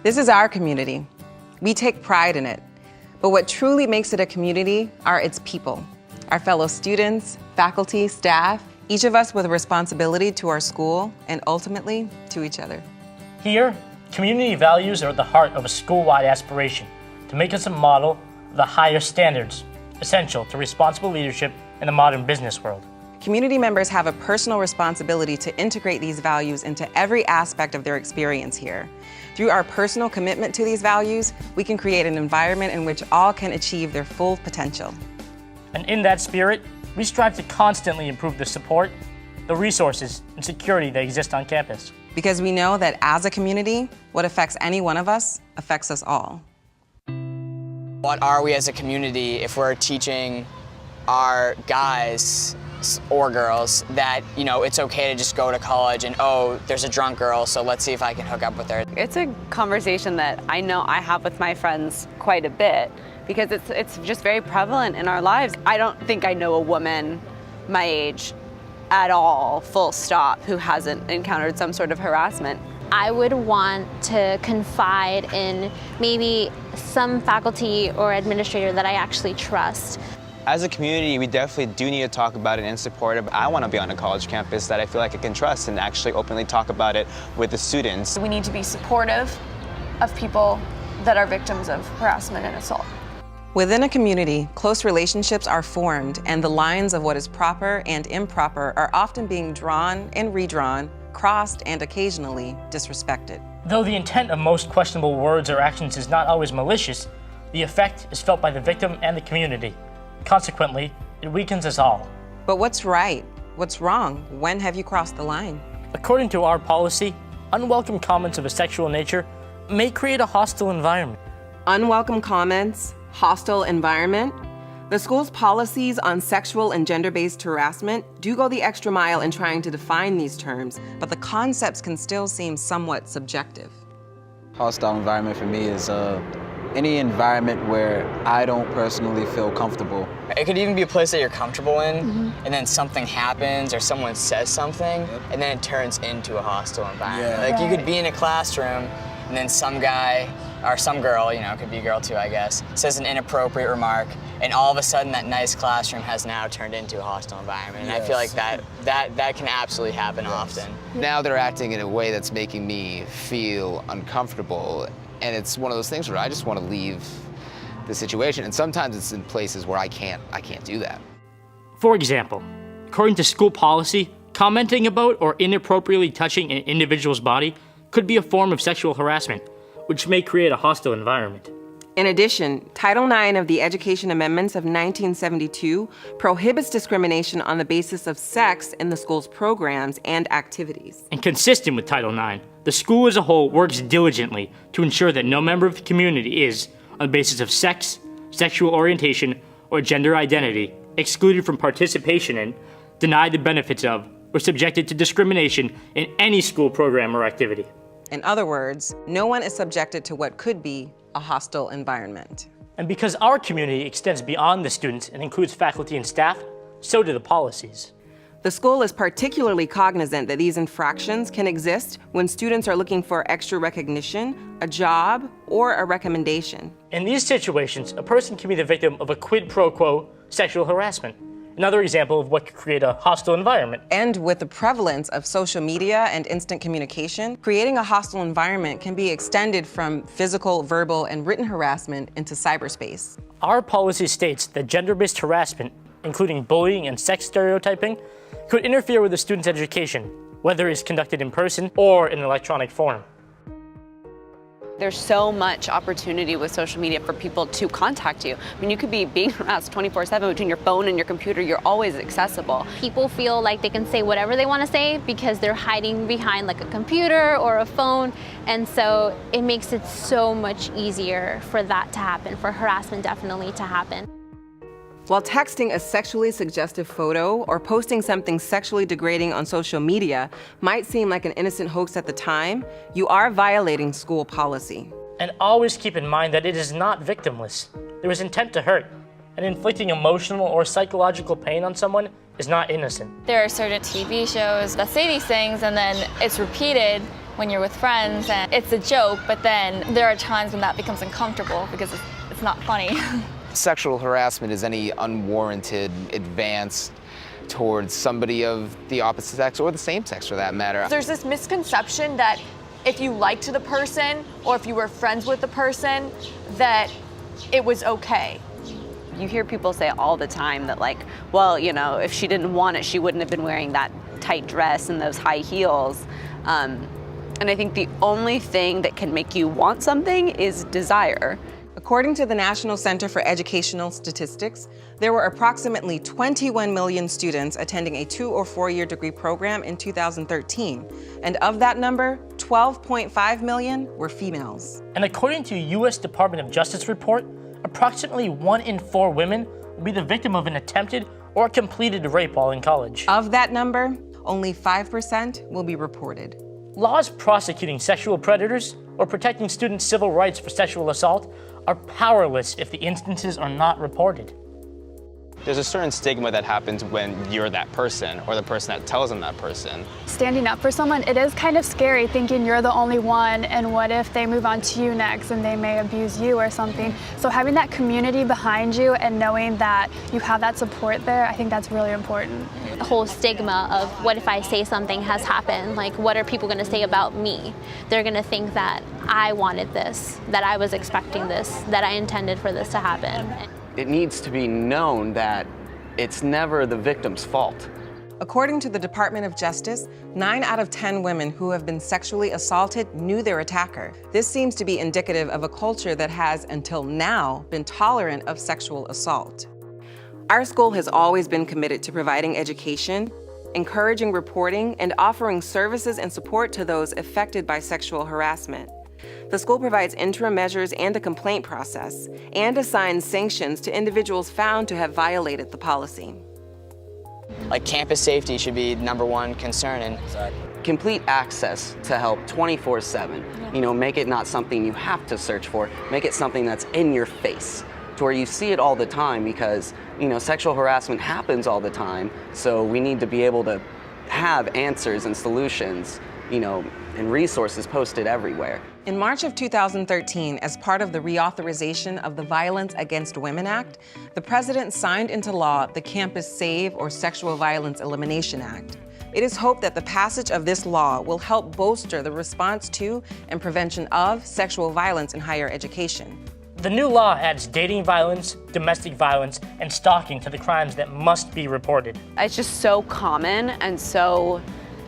This is our community. We take pride in it. But what truly makes it a community are its people, our fellow students, faculty, staff, each of us with a responsibility to our school and ultimately to each other. Here, community values are at the heart of a school-wide aspiration to make us a model of the higher standards essential to responsible leadership in the modern business world. Community members have a personal responsibility to integrate these values into every aspect of their experience here. Through our personal commitment to these values, we can create an environment in which all can achieve their full potential. And in that spirit, we strive to constantly improve the support, the resources, and security that exist on campus. Because we know that as a community, what affects any one of us affects us all. What are we as a community if we're teaching our guys or girls that, you know, it's okay to just go to college and, oh, there's a drunk girl, so let's see if I can hook up with her. It's a conversation that I know I have with my friends quite a bit because it's just very prevalent in our lives. I don't think I know a woman my age at all, full stop, who hasn't encountered some sort of harassment. I would want to confide in maybe some faculty or administrator that I actually trust. As a community, we definitely do need to talk about it and support it. I want to be on a college campus that I feel like I can trust and actually openly talk about it with the students. We need to be supportive of people that are victims of harassment and assault. Within a community, close relationships are formed, and the lines of what is proper and improper are often being drawn and redrawn, crossed, and occasionally disrespected. Though the intent of most questionable words or actions is not always malicious, the effect is felt by the victim and the community. Consequently, it weakens us all. But what's right? What's wrong? When have you crossed the line? According to our policy, unwelcome comments of a sexual nature may create a hostile environment. Unwelcome comments, hostile environment. The school's policies on sexual and gender-based harassment do go the extra mile in trying to define these terms, but the concepts can still seem somewhat subjective. Hostile environment for me is any environment where I don't personally feel comfortable. It could even be a place that you're comfortable in, and then something happens or someone says something, and then it turns into a hostile environment. Like you could be in a classroom, and then some guy, or some girl, you know, it could be a girl too, I guess, says an inappropriate remark, and all of a sudden that nice classroom has now turned into a hostile environment. And I feel like that can absolutely happen often. Now they're acting in a way that's making me feel uncomfortable. And it's one of those things where I just want to leave the situation. And sometimes it's in places where I can't do that. For example, according to school policy, commenting about or inappropriately touching an individual's body could be a form of sexual harassment, which may create a hostile environment. In addition, Title IX of the Education Amendments of 1972 prohibits discrimination on the basis of sex in the school's programs and activities. And consistent with Title IX, the school as a whole works diligently to ensure that no member of the community is, on the basis of sex, sexual orientation, or gender identity, excluded from participation in, denied the benefits of, or subjected to discrimination in any school program or activity. In other words, no one is subjected to what could be a hostile environment. And because our community extends beyond the students and includes faculty and staff, so do the policies. The school is particularly cognizant that these infractions can exist when students are looking for extra recognition, a job, or a recommendation. In these situations, a person can be the victim of a quid pro quo sexual harassment, another example of what could create a hostile environment. And with the prevalence of social media and instant communication, creating a hostile environment can be extended from physical, verbal, and written harassment into cyberspace. Our policy states that gender-based harassment, including bullying and sex stereotyping, could interfere with a student's education, whether it's conducted in person or in electronic form. There's so much opportunity with social media for people to contact you. I mean, you could be being harassed 24/7 between your phone and your computer. You're always accessible. People feel like they can say whatever they want to say because they're hiding behind like a computer or a phone. And so it makes it so much easier for that to happen, for harassment definitely to happen. While texting a sexually suggestive photo or posting something sexually degrading on social media might seem like an innocent hoax at the time, you are violating school policy. And always keep in mind that it is not victimless. There is intent to hurt, and inflicting emotional or psychological pain on someone is not innocent. There are certain TV shows that say these things and then it's repeated when you're with friends and it's a joke, but then there are times when that becomes uncomfortable because it's not funny. Sexual harassment is any unwarranted advance towards somebody of the opposite sex or the same sex for that matter. There's this misconception that if you liked the person or if you were friends with the person, that it was okay. You hear people say all the time that like, well, you know, if she didn't want it, she wouldn't have been wearing that tight dress and those high heels. And I think the only thing that can make you want something is desire. According to the National Center for Educational Statistics, there were approximately 21 million students attending a 2- or 4-year degree program in 2013. And of that number, 12.5 million were females. And according to a U.S. Department of Justice report, approximately 1 in 4 women will be the victim of an attempted or completed rape while in college. Of that number, only 5% will be reported. Laws prosecuting sexual predators or protecting students' civil rights for sexual assault are powerless if the instances are not reported. There's a certain stigma that happens when you're that person or the person that tells them that person. Standing up for someone, it is kind of scary thinking you're the only one, and what if they move on to you next and they may abuse you or something. So having that community behind you and knowing that you have that support there, I think that's really important. The whole stigma of what if I say something has happened, like what are people gonna say about me? They're gonna think that I wanted this, that I was expecting this, that I intended for this to happen. It needs to be known that it's never the victim's fault. According to the Department of Justice, 9 out of 10 women who have been sexually assaulted knew their attacker. This seems to be indicative of a culture that has, until now, been tolerant of sexual assault. Our school has always been committed to providing education, encouraging reporting, and offering services and support to those affected by sexual harassment. The school provides interim measures and a complaint process, and assigns sanctions to individuals found to have violated the policy. Like campus safety should be #1 concern. And Complete access to help 24/7. You know, make it not something you have to search for, make it something that's in your face, to where you see it all the time, because, you know, sexual harassment happens all the time, so we need to be able to have answers and solutions, you know, and resources posted everywhere. In March of 2013, as part of the reauthorization of the Violence Against Women Act, the President signed into law the Campus SAVE, or Sexual Violence Elimination Act. It is hoped that the passage of this law will help bolster the response to and prevention of sexual violence in higher education. The new law adds dating violence, domestic violence, and stalking to the crimes that must be reported. It's just so common and so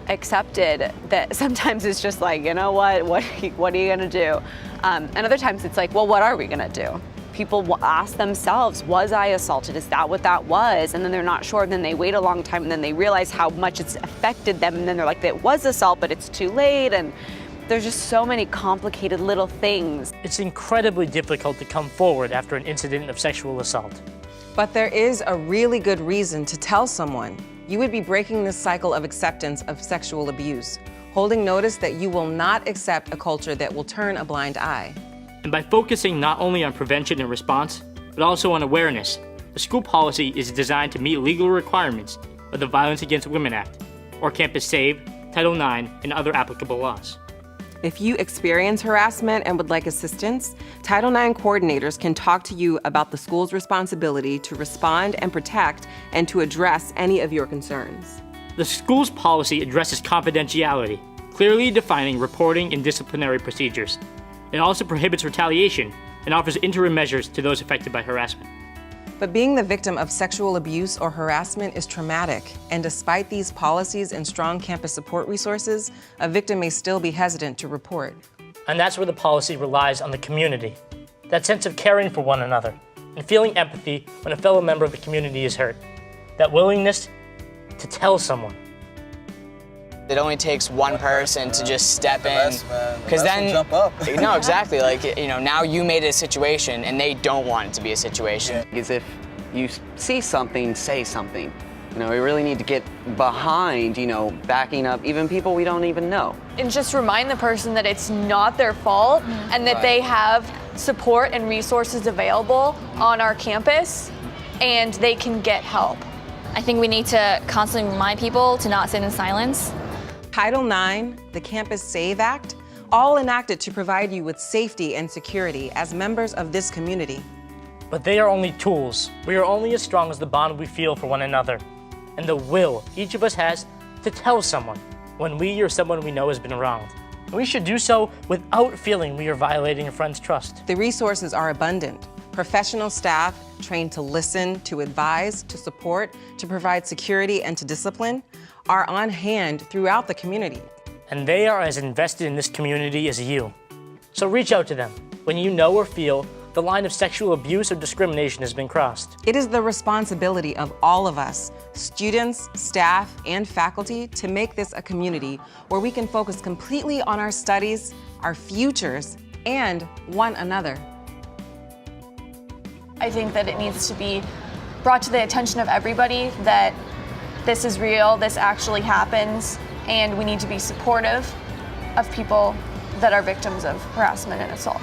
accepted that sometimes it's just like, you know what are you gonna do? And other times it's like, well, what are we gonna do? People ask themselves, was I assaulted? Is that what that was? And then they're not sure, and then they wait a long time, and then they realize how much it's affected them, and then they're like, it was assault, but it's too late, and there's just so many complicated little things. It's incredibly difficult to come forward after an incident of sexual assault. But there is a really good reason to tell someone. You would be breaking this cycle of acceptance of sexual abuse, holding notice that you will not accept a culture that will turn a blind eye. And by focusing not only on prevention and response, but also on awareness, the school policy is designed to meet legal requirements of the Violence Against Women Act, or Campus SAVE, Title IX, and other applicable laws. If you experience harassment and would like assistance, Title IX coordinators can talk to you about the school's responsibility to respond and protect and to address any of your concerns. The school's policy addresses confidentiality, clearly defining reporting and disciplinary procedures. It also prohibits retaliation and offers interim measures to those affected by harassment. But being the victim of sexual abuse or harassment is traumatic, and despite these policies and strong campus support resources, a victim may still be hesitant to report. And that's where the policy relies on the community, that sense of caring for one another and feeling empathy when a fellow member of the community is hurt, that willingness to tell someone. It only takes one person to just step in, because then jump up. No, exactly. Like, you know, now you made it a situation, and they don't want it to be a situation. Is if you see something, say something. You know, we really need to get behind, you know, backing up even people we don't even know. And just remind the person that it's not their fault and that they have support and resources available on our campus and they can get help. I think we need to constantly remind people to not sit in silence. Title IX, the Campus Save Act, all enacted to provide you with safety and security as members of this community. But they are only tools. We are only as strong as the bond we feel for one another, and the will each of us has to tell someone when we or someone we know has been wronged. And we should do so without feeling we are violating a friend's trust. The resources are abundant. Professional staff trained to listen, to advise, to support, to provide security, and to discipline are on hand throughout the community. And they are as invested in this community as you. So reach out to them when you know or feel the line of sexual abuse or discrimination has been crossed. It is the responsibility of all of us, students, staff, and faculty, to make this a community where we can focus completely on our studies, our futures, and one another. I think that it needs to be brought to the attention of everybody that this is real, this actually happens, and we need to be supportive of people that are victims of harassment and assault.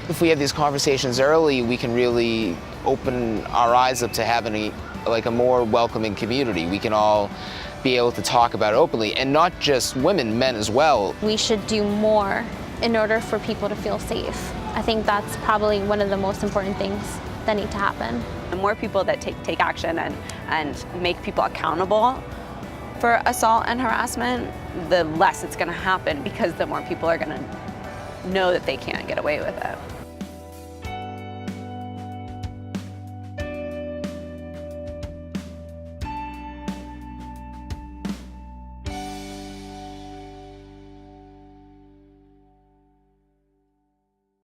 If we have these conversations early, we can really open our eyes up to having a more welcoming community. We can all be able to talk about it openly, and not just women, men as well. We should do more in order for people to feel safe. I think that's probably one of the most important things that need to happen. The more people that take action and make people accountable for assault and harassment, the less it's going to happen, because the more people are going to know that they can't get away with it.